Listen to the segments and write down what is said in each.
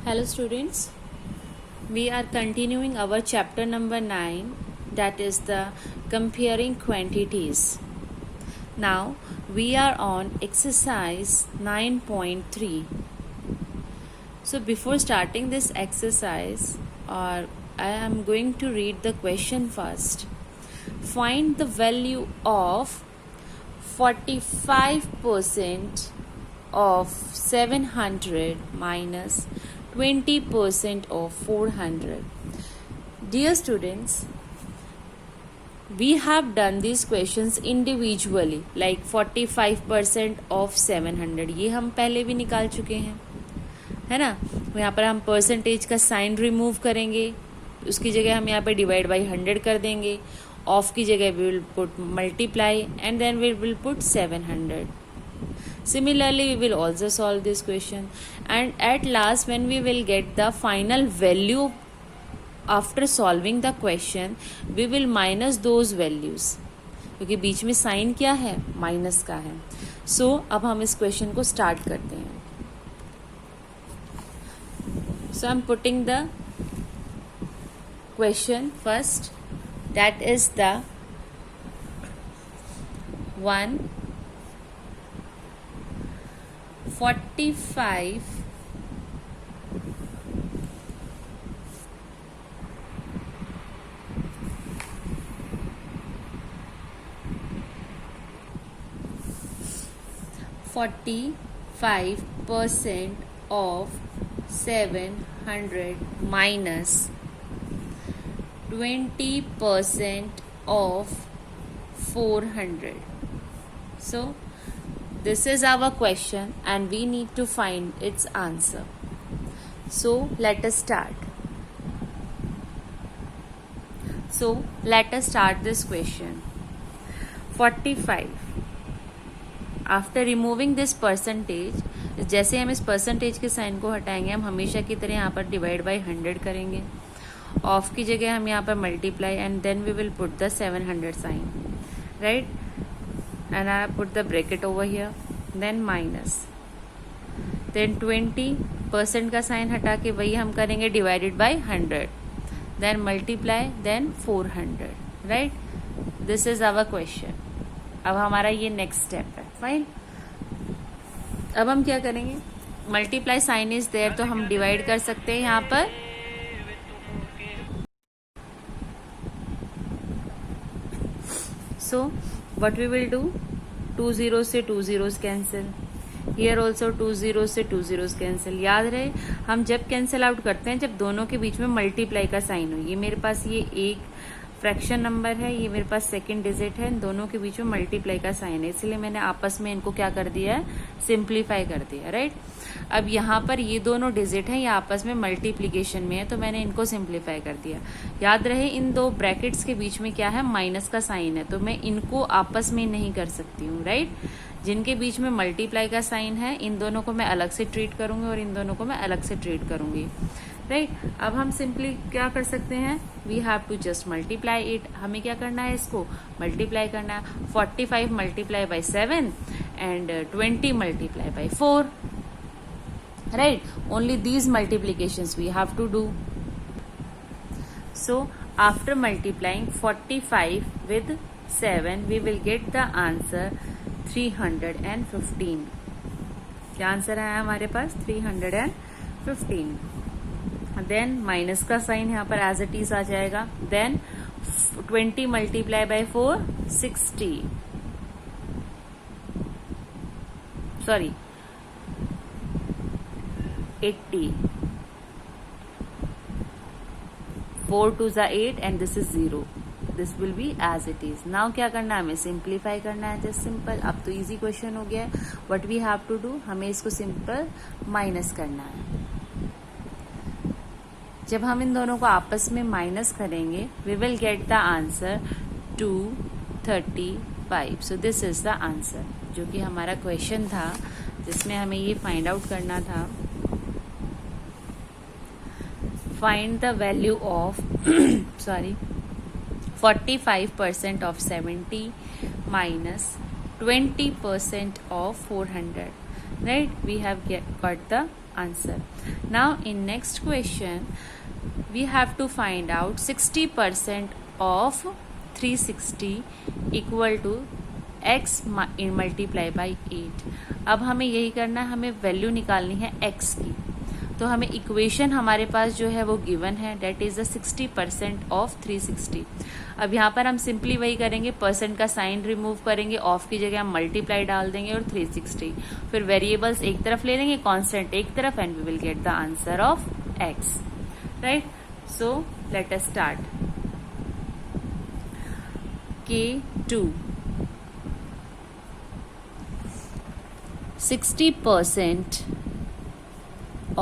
Hello students, we are continuing our chapter number 9, that is the comparing quantities. Now we are on exercise 9.3. So before starting this exercise, I am going to read the question first. Find the value of 45% of 700 minus 20% of 400. Dear students, we have done these questions individually, like 45% of 700. ये हम पहले भी निकाल चुके हैं, है ना. यहाँ पर हम परसेंटेज का साइन रिमूव करेंगे, उसकी जगह हम यहाँ पर डिवाइड बाई 100 कर देंगे. ऑफ की जगह we will put multiply and then we will put 700. Similarly, we will also solve this question, and at last when we will get the final value after solving the question, we will minus those values, क्योंकि बीच में sign क्या है, minus का है. सो अब हम इस question को स्टार्ट करते हैं. So I am putting the question first, that is the 45 45% of 700 minus 20% of 400. So this is our question and we need to find its answer. So let us start. So let us start this question. 45. After removing this percentage, जैसे हम इस percentage के sign को हटाएंगे, हम हमेशा की तरह यहाँ पर डिवाइड बाई 100 करेंगे. ऑफ की जगह हम यहाँ पर multiply and then we will put the 700 sign, right, and I put the bracket over here, then minus, then 20% का साइन हटा के वही हम करेंगे divided by 100, then multiply, then 400, right. This is our question. अब हमारा ये नेक्स्ट स्टेप है. फाइन. अब हम क्या करेंगे, मल्टीप्लाई साइन इज देयर तो हम डिवाइड कर सकते हैं यहाँ पर. So what we will do, 2 zeros से 2 zeros cancel, here also 2 zeros से 2 zeros cancel. याद रहे, हम जब कैंसिल आउट करते हैं जब दोनों के बीच में मल्टीप्लाई का साइन हो. ये मेरे पास ये एक फ्रैक्शन नंबर है, ये मेरे पास सेकंड डिजिट है, दोनों के बीच में मल्टीप्लाई का साइन है, इसलिए मैंने आपस में इनको क्या कर दिया है, सिंप्लीफाई कर दिया, राइट. अब यहाँ पर ये दोनों डिजिट हैं, ये आपस में मल्टीप्लीकेशन में है, तो मैंने इनको सिंप्लीफाई कर दिया. याद रहे, इन दो ब्रैकेट्स के बीच में क्या है, माइनस का साइन है, तो मैं इनको आपस में नहीं कर सकती हूँ, राइट. जिनके बीच में मल्टीप्लाई का साइन है, इन दोनों को मैं अलग से ट्रीट करूंगी और इन दोनों को मैं अलग से ट्रीट करूंगी, राइट. अब हम सिंपली क्या कर सकते हैं, we have to just multiply it. हमें क्या करना है, इसको मल्टीप्लाई करना है. 45 multiply by 7 and 20 multiply by 4, right. Only these multiplications we have to do. So after multiplying 45 with 7, we will get the answer 315. क्या आंसर आया हमारे पास, 315. देन माइनस का साइन यहाँ पर एज इट इज आ जाएगा. Then 20 multiply by 4, 60, sorry 80. 4 2s are 8 and this is 0. This will be as it is. Now क्या करना है, हमें सिंप्लीफाई करना है, जस्ट सिंपल. अब तो इजी क्वेश्चन हो गया है. What we have to do, हमें इसको सिंपल माइनस करना है. जब हम इन दोनों को आपस में माइनस करेंगे, we will get the answer 235. So this is the answer, जो कि हमारा क्वेश्चन था, जिसमें हमें ये फाइंड आउट करना था. Find the value of 45% of 70 minus 20% of 400. right? We have got the answer. Now in next question we have to find out 60% of 360 equal to x multiply by 8. अब हमें यही करना है, हमें वैल्यू निकालनी है x की. तो हमें इक्वेशन हमारे पास जो है वो गिवन है, डेट इज द 60% ऑफ 360. अब यहाँ पर हम सिंपली वही करेंगे, परसेंट का साइन रिमूव करेंगे, ऑफ की जगह हम मल्टीप्लाई डाल देंगे और 360. फिर वेरिएबल्स एक तरफ ले लेंगे, कांस्टेंट एक तरफ, and we will get the answer of x. Right? So let us start. K2 60%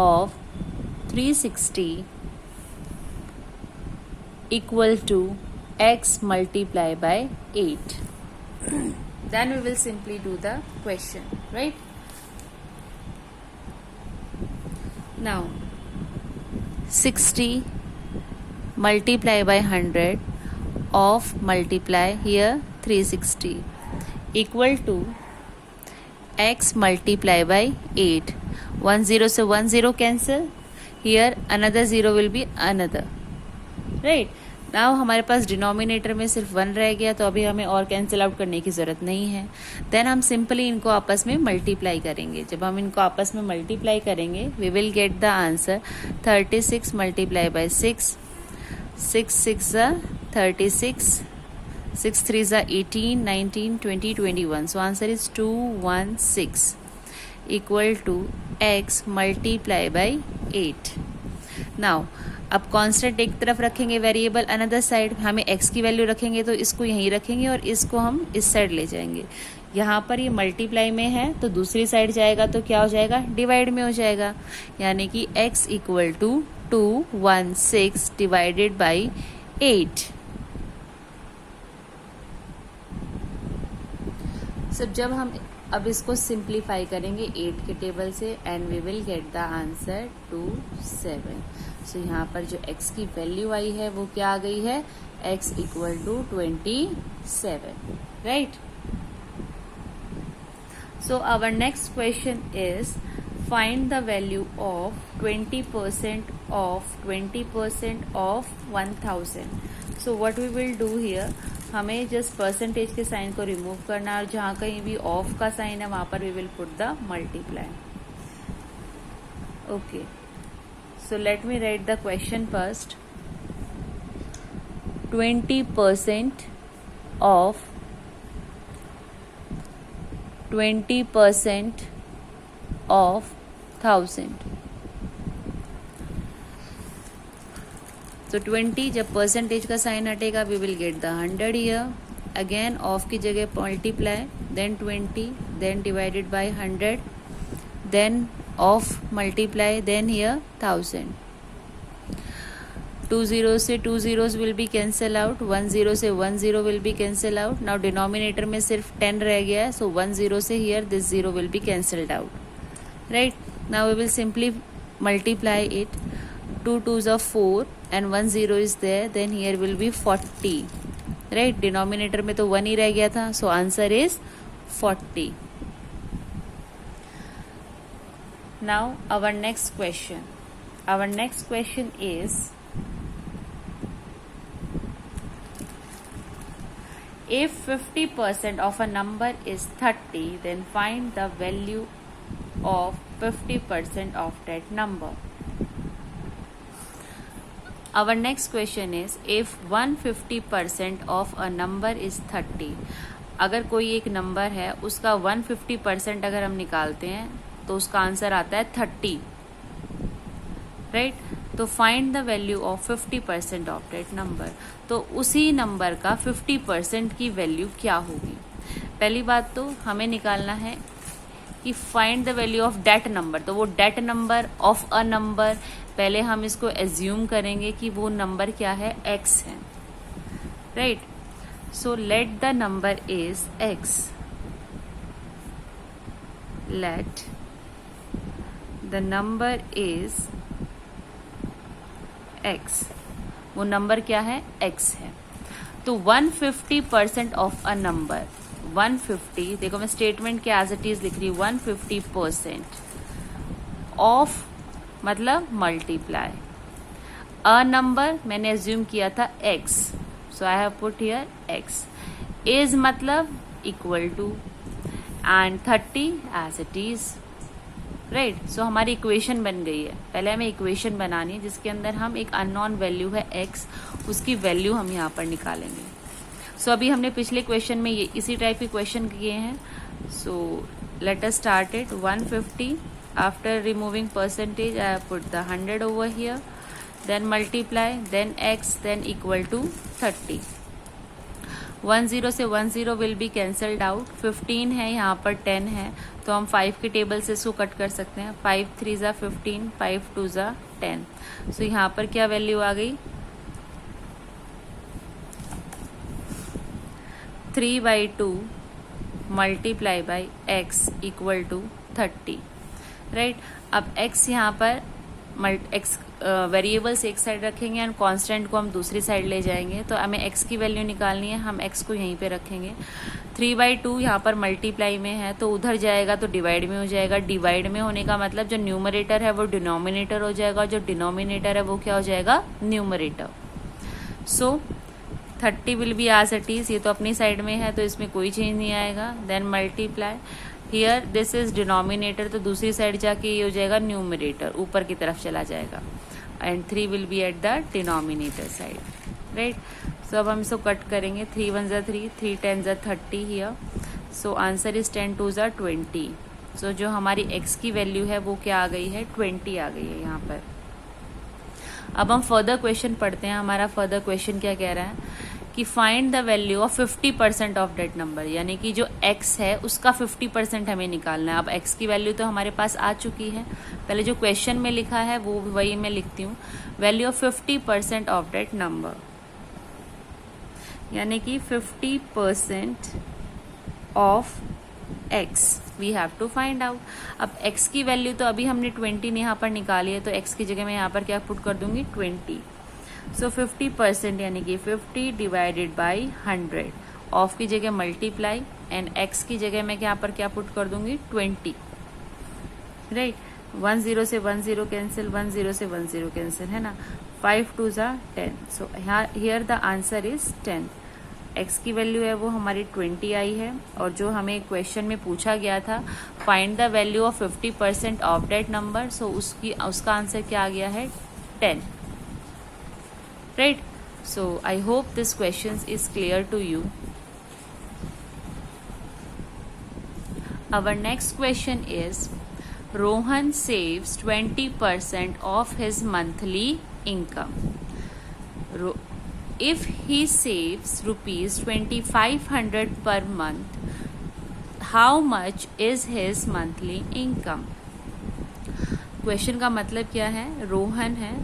of 360 equal to x multiply by 8. Then we will simply do the question, right? Now 60 multiply by 100 of multiply here 360 equal to x multiply by 8. 1 0 से 1 0 cancel. Here another 0 will be another. Right? Now हमारे पास denominator में सिर्फ 1 रह गया, तो अभी हमें और कैंसिल आउट करने की जरूरत नहीं है. देन हम सिंपली इनको आपस में मल्टीप्लाई करेंगे. जब हम इनको आपस में मल्टीप्लाई करेंगे we will get the answer 36 multiply by 6. 6 6 36, 6 3 18, 19, 20, 21. So answer is 216 equal to x multiply by 8. Now अब कांस्टेंट एक तरफ रखेंगे, वेरिएबल अनदर साइड. हमें x की वैल्यू रखेंगे तो इसको यहीं रखेंगे और इसको हम इस साइड ले जाएंगे. यहाँ पर ये मल्टीप्लाई में है तो दूसरी साइड जाएगा तो क्या हो जाएगा, डिवाइड में हो जाएगा. यानी कि x equal to 216 divided by 8. सब जब हम अब इसको सिंप्लीफाई करेंगे 8 के टेबल से, and we will get the answer 27. So यहाँ पर जो x की वैल्यू आई है वो क्या आ गई है, x equal to 27. Right? So our next question is find the value of 20% of 1000. So what we will do here, हमें जस्ट परसेंटेज के साइन को रिमूव करना है और जहां कहीं भी ऑफ का साइन है वहां पर we will put the multiply. Okay, so let me write the question first. 20% of 1000. तो 20 जब परसेंटेज का साइन हटेगा we will get the 100 here. Again of की जगह multiply, then 20, then divided by 100, then of multiply, then here 1000. 2 zeros से 2 zeros will be cancel out. 1 0 से 1 0 will be cancel out. Now denominator में सिर्फ 10 रह गया है, so 1 0 से here this 0 will be cancelled out. Right? Now we will simply multiply it. 2 2s are 4 and 1 0 is there, then here will be 40. Right? Denominator में तो 1 ही रह गया था, so answer is 40. Now our next question. Our next question is, if 50% of a number is 30, then find the value of 50% of that number. Our next question is, if 150% of a number is 30, अगर कोई एक number है उसका 150% अगर हम निकालते हैं तो उसका आंसर आता है 30. राइट? तो find the value of 50% of that number. तो उसी नंबर का 50% की वैल्यू क्या होगी. पहली बात तो हमें निकालना है कि find the value of that number. तो वो that number of a number, पहले हम इसको एज्यूम करेंगे कि वो नंबर क्या है, x है. Right? So let the number is x. Let the number is x. वो नंबर क्या है, x है. तो 150% ऑफ अ नंबर, 150, देखो मैं स्टेटमेंट के एज इट इज लिख रही हूँ, 150% ऑफ मतलब मल्टीप्लाई अ नंबर, मैंने एज्यूम किया था x, so I have put here x, is मतलब equal to, and 30 as it is, right. So हमारी इक्वेशन बन गई है। पहले हमें इक्वेशन बनानी है जिसके अंदर हम एक अननोन वैल्यू है x, उसकी वैल्यू हम यहाँ पर निकालेंगे। सो अभी हमने पिछले क्वेश्चन में ये इसी टाइप के क्वेश्चन किए हैं। So let us start it. 150 after removing percentage I have put the 100 over here, then multiply, then x, then equal to 30। 10 से 10 विल बी कैंसल्ड आउट। 15 है, यहाँ पर 10 है, तो हम 5 के टेबल से इसको कट कर सकते हैं। 5 3 ज़ा 15, 5 2 ज़ा 10। सो यहाँ पर क्या वैल्यू आ गई, 3/2 multiply by x equal to 30, right. अब x यहाँ पर x वेरिएबल्स एक साइड रखेंगे एंड कांस्टेंट को हम दूसरी साइड ले जाएंगे, तो हमें x की वैल्यू निकालनी है, हम x को यहीं पे रखेंगे। 3/2 यहाँ पर मल्टीप्लाई में है तो उधर जाएगा तो डिवाइड में हो जाएगा। डिवाइड में होने का मतलब जो न्यूमरेटर है वो डिनोमिनेटर हो जाएगा, जो डिनोमिनेटर है वो क्या हो जाएगा, numerator. So 30 will be as it is, ये तो अपनी साइड में है तो इसमें कोई चेंज नहीं आएगा। Then multiply, here this is denominator, तो दूसरी साइड जाके ये हो जाएगा न्यूमरेटर, ऊपर की तरफ चला जाएगा, and 3 will be at the denominator side, right. So अब हम इसको कट करेंगे। 3 1 ज़ा 3, 3 10 ज़ा 30 हियर। सो आंसर इज 10 2 ज़ा 20। सो जो हमारी x की वैल्यू है वो क्या आ गई है, 20 आ गई है यहाँ पर। अब हम फर्दर क्वेश्चन पढ़ते हैं। हमारा फर्दर क्वेश्चन क्या कह रहा है कि find the value of 50% of that number, यानी कि जो x है उसका 50% हमें निकालना है। अब x की वैल्यू तो हमारे पास आ चुकी है, पहले जो क्वेश्चन में लिखा है वो वही मैं लिखती हूँ, value of 50% of that number, यानी कि 50% of x we have to find out. अब x की वैल्यू तो अभी हमने 20 यहाँ पर निकाली है, तो x की जगह मैं यहाँ पर क्या पुट कर दूंगी, 20। सो 50% यानी कि 50 डिवाइडेड बाई 100, ऑफ की जगह मल्टीप्लाई, एंड x की जगह मैं यहाँ पर क्या पुट कर दूंगी, 20, राइट। 10 से 10 कैंसिल, 10 से 10 कैंसिल, है ना। 5 2 ज़ा 10। So here the answer is 10। x की वैल्यू है वो हमारी 20 आई है, और जो हमें क्वेश्चन में पूछा गया था find the value of 50% of that number, so उसका आंसर क्या आ गया है, 10, right. So I hope this question is clear to you. Our next question is, Rohan saves 20% of his monthly income. If he saves rupees 2500 per month, how much is his monthly income? Question का मतलब क्या है, रोहन है,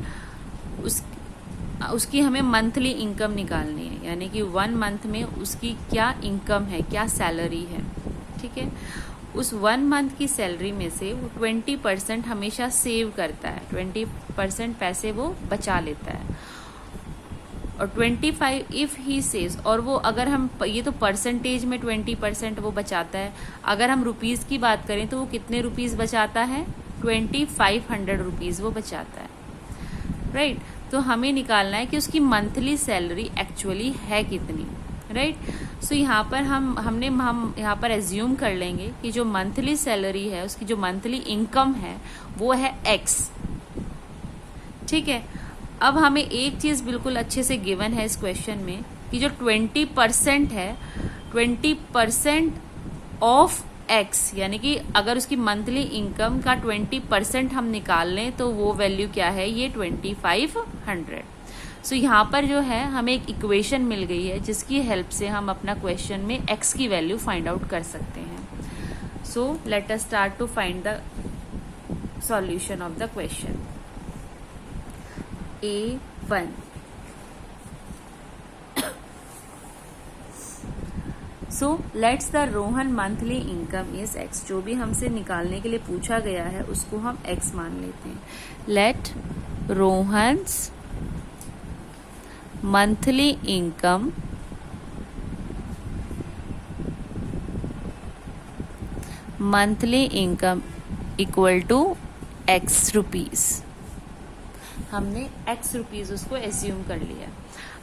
उसकी हमें monthly income निकालनी है, यानी कि 1 मंथ में उसकी क्या इनकम है, क्या सैलरी है, ठीक है। उस 1 मंथ की सैलरी में से वो 20% हमेशा सेव करता है, 20% पैसे वो बचा लेता है, और 25 इफ ही सेव्स, और वो अगर हम ये तो परसेंटेज में 20% वो बचाता है, अगर हम रुपीस की बात करें तो वो कितने रुपीस बचाता है, 2500 रुपीस वो बचाता है, राइट। तो हमें निकालना है कि उसकी मंथली सैलरी एक्चुअली है कितनी, राइट। सो यहाँ पर हम यहाँ पर एज्यूम कर लेंगे कि जो मंथली सैलरी है, उसकी जो मंथली इनकम है वो है x, ठीक है। अब हमें एक चीज बिल्कुल अच्छे से गिवन है इस क्वेश्चन में कि जो 20% है, 20% ऑफ x, यानी कि अगर उसकी मंथली इनकम का 20% हम निकाल लें तो वो वैल्यू क्या है, ये 2500। सो यहाँ पर जो है हमें एक इक्वेशन मिल गई है जिसकी हेल्प से हम अपना क्वेश्चन में x की वैल्यू फाइंड आउट कर सकते हैं। So let us start to find the solution of the question. A1, so let's the Rohan monthly income is x, जो भी हमसे निकालने के लिए पूछा गया है उसको हम x मान लेते हैं। Let Rohan's monthly income monthly income equal to x rupees. हमने x रुपीज उसको एज्यूम कर लिया।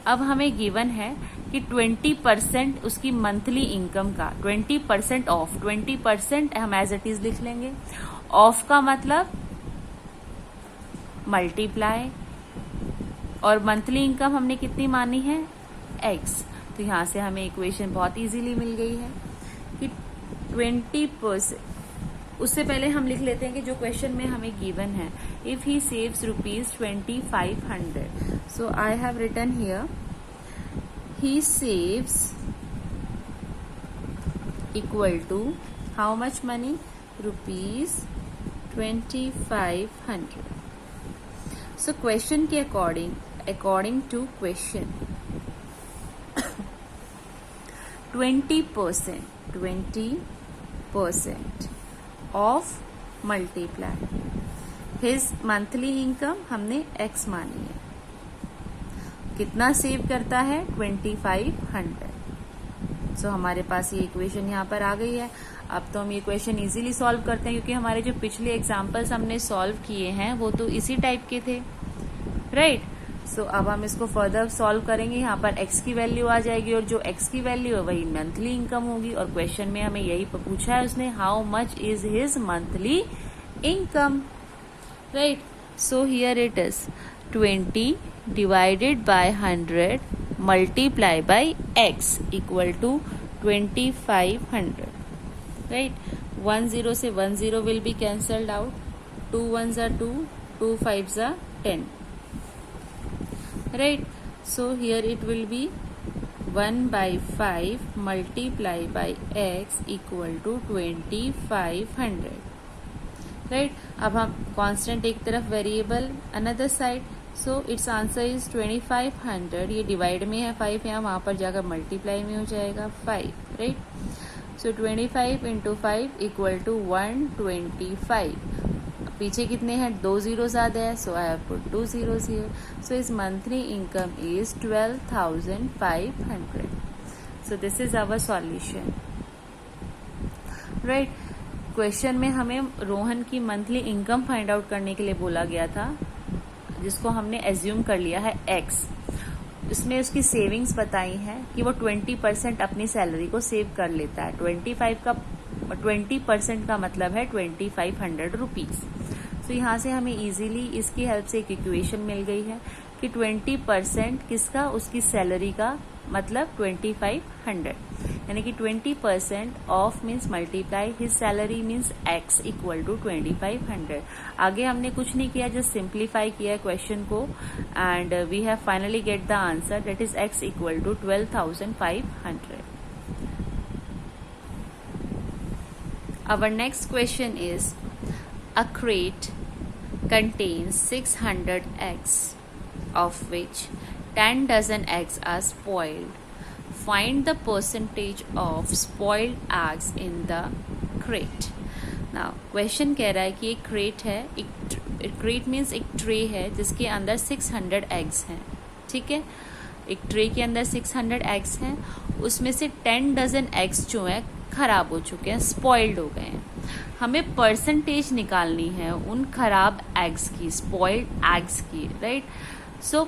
अब हमें गिवन है कि 20% उसकी मंथली इनकम का 20% ऑफ, 20% हम एज इट इज लिख लेंगे। ऑफ का मतलब मल्टीप्लाई, और मंथली इनकम हमने कितनी मानी है x। तो यहां से हमें इक्वेशन बहुत इजीली मिल गई है कि 20%। उससे पहले हम लिख लेते हैं कि जो क्वेश्चन में हमें गिवन है, if he saves ₹2500, so I have written here he saves equal to how much money, ₹2500। So question के according to question 20% of multiply his monthly income हमने x मानी है। कितना सेव करता है 2500। सो हमारे पास ये इक्वेशन यहाँ पर आ गई है। अब तो हम ये क्वेश्चन इजीली सॉल्व करते हैं, क्योंकि हमारे जो पिछले एग्जाम्पल्स हमने सॉल्व किए हैं वो तो इसी टाइप के थे, राइट। सो अब हम इसको फर्दर सॉल्व करेंगे। यहाँ पर x की वैल्यू आ जाएगी, और जो x की वैल्यू है वही मंथली इनकम होगी। और क्वेश्चन में हमें यही पूछा है उसने, how much is his monthly income, right. So here it is 20 divided by 100 multiply by x equal to 2500, right. 10 से 10 will be cancelled out, 2 1s are 2, 2 5s are 10, right. So here it will be 1/5 multiply by x equal to 2500, right. अब हम constant एक तरफ, variable another side, so it's answer is 2500। ये divide में है 5, यहाँ वहां पर जाकर मल्टीप्लाई में हो जाएगा 5, right. So 25 into 5 equal to 125। पीछे कितने हैं, 2 जीरो ज्यादा है, so I have put 2 zeros here. So his monthly income is 12,500. So this is our solution, right. Question में हमें रोहन की मंथली इनकम फाइंड आउट करने के लिए बोला गया था, जिसको हमने एज्यूम कर लिया है x। इसमें उसकी सेविंग्स बताई है कि वो 20% अपनी सैलरी को सेव कर लेता है। 20% का मतलब है 2500 रुपीज। तो यहाँ से हमें इजीली इसकी हेल्प से एक इक्वेशन मिल गई है कि 20% किसका, उसकी सैलरी का, मतलब 2500, यानी कि 20% of means multiply his salary means x equal to 2500। आगे हमने कुछ नहीं किया, जस्ट सिंप्लीफाई किया क्वेश्चन को, and we have finally get the answer, that is x equal to 12,500। Our next question is, a crate contains 600 eggs, of which 10 dozen eggs are spoiled. Find the percentage of spoiled eggs in the crate. Now, question कह रहा है कि एक crate है, एक crate means एक tray है जिसके अंदर 600 eggs हैं, ठीक है। एक ट्रे के अंदर 600 एग्स हैं, उसमें से 10 डजन एग्स जो हैं खराब हो चुके हैं, स्पॉइल्ड हो गए हैं। हमें परसेंटेज निकालनी है उन खराब एग्स की, स्पॉइल्ड एग्स की, राइट। सो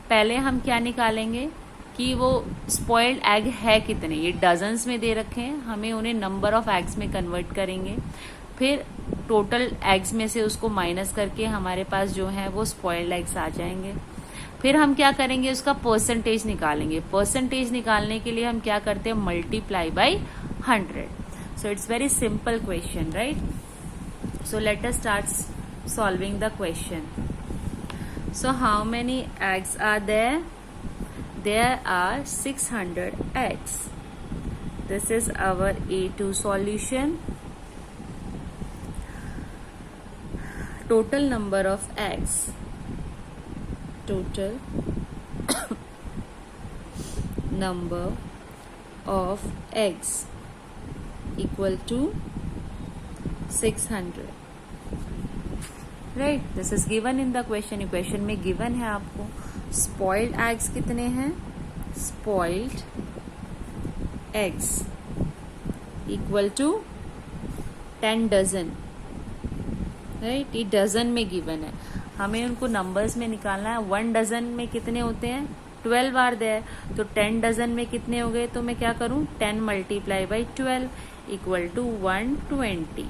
पहले हम क्या निकालेंगे कि वो स्पॉइल्ड एग है कितने, ये डजन्स में दे रखे हैं, हमें उन्हें नंबर ऑफ एग्स में कन्वर्ट करेंगे, फिर टोटल एग्स में से उसको माइनस करके हमारे पास जो है वो स्पॉइल्ड एग्स आ जाएंगे। फिर हम क्या करेंगे, उसका परसेंटेज निकालेंगे। परसेंटेज निकालने के लिए हम क्या करते हैं, multiply by 100। So it's very simple question, right. So let us start solving the question. So how many eggs are there? There are 600 eggs. This is our A2 solution. Total number of eggs. Total number of eggs equal to 600. Right? This is given in the question. Question में given है आपको spoiled eggs कितने हैं? Spoiled eggs equal to 10 dozen, right, ये dozen में given है, हमें उनको नंबर्स में निकालना है। 1 डजन में कितने होते हैं, 12 आर देयर, तो 10 डजन में कितने हो गए, तो मैं क्या करूं, 10 मल्टीप्लाई बाई 12 इक्वल टू 120,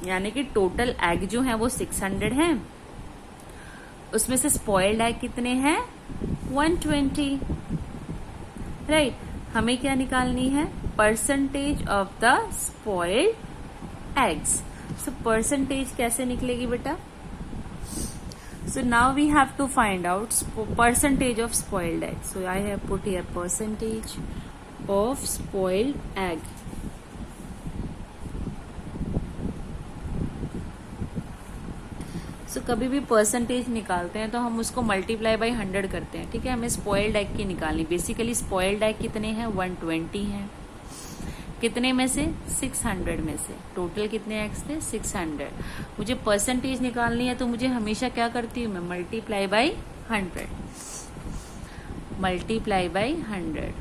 यानी कि टोटल एग जो है वो 600 है, उसमें से स्पॉइल्ड एग कितने हैं, 120, राइट। हमें क्या निकालनी है, percentage of the spoiled eggs. So percentage कैसे निकलेगी बेटा, so now we have to find out percentage of spoiled egg. So I have put here percentage of spoiled egg. So कभी भी परसेंटेज निकालते हैं तो हम उसको मल्टीप्लाई बाई 100 करते हैं, ठीक है। हमें स्पॉइल्ड एग की निकालनी, बेसिकली स्पॉइल्ड एग कितने हैं, 120 हैं, कितने में से, 600 में से, टोटल कितने एग्स थे, 600। मुझे परसेंटेज निकालनी है तो मुझे हमेशा क्या करती हूँ मैं, मल्टीप्लाई बाई 100, मल्टीप्लाई बाई 100।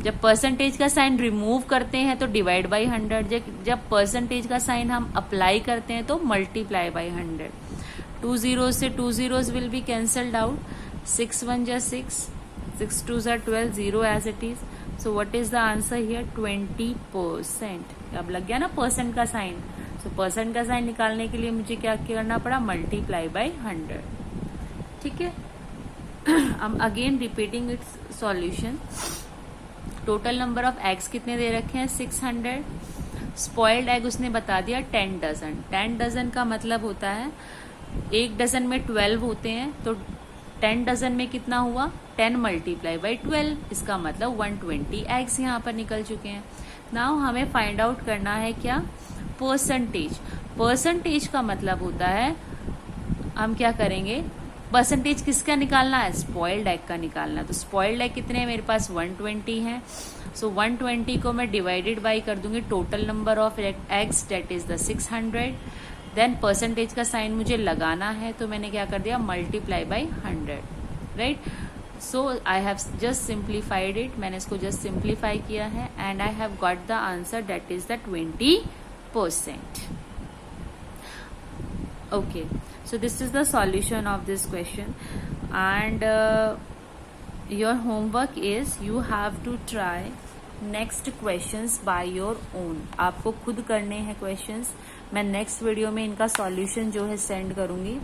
जब परसेंटेज का साइन रिमूव करते हैं तो डिवाइड बाई 100, जब परसेंटेज का साइन हम अप्लाई करते हैं तो मल्टीप्लाई बाई 100। 2 zeros से 2 zeros will be cancelled out, 6 1 जा 6, 6 2 जा 12, 0 as it is. So what is the answer here, 20%। अब लग गया ना परसेंट का साइन, सो परसेंट का साइन निकालने के लिए मुझे क्या करना पड़ा, मल्टीप्लाई बाई 100, ठीक है। I'm again repeating it's solution. Total number of eggs कितने दे रखे हैं, 600। स्पॉइल्ड एग उसने बता दिया 10 डजन। 10 डजन का मतलब होता है 1 डजन में 12 होते हैं, तो 10 डजन में कितना हुआ, 10 मल्टीप्लाई बाई 12, इसका मतलब 120 एग्स यहाँ पर निकल चुके हैं। नाउ हमें फाइंड आउट करना है क्या, परसेंटेज। परसेंटेज का मतलब होता है, हम क्या करेंगे, परसेंटेज किसका निकालना है, स्पॉइल्ड एग का निकालना है। तो स्पॉइल्ड एग कितने हैं मेरे पास, 120 है। सो 120 को मैं डिवाइडेड बाई कर दूंगी total number of eggs, that is the 600। देन परसेंटेज का साइन मुझे लगाना है, तो मैंने क्या कर दिया, multiply by 100, right. So I have just simplified it, मैंने इसको जस्ट सिंप्लीफाई किया है, and I have got the answer, that is the 20%। Okay, so this is the solution of this question, and your homework is you have to try next questions by your own. आपको खुद करने हैं questions, मैं next video में इनका solution जो है send करूंगी,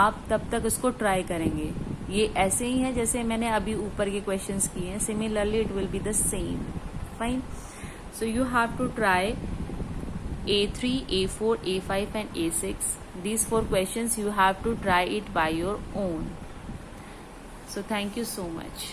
आप तब तक उसको try करेंगे। ये ऐसे ही है जैसे मैंने अभी ऊपर के questions किए हैं, similarly it will be the same, fine. So you have to try A3, A4, A5 and A6. These 4 questions you have to try it by your own. So thank you so much.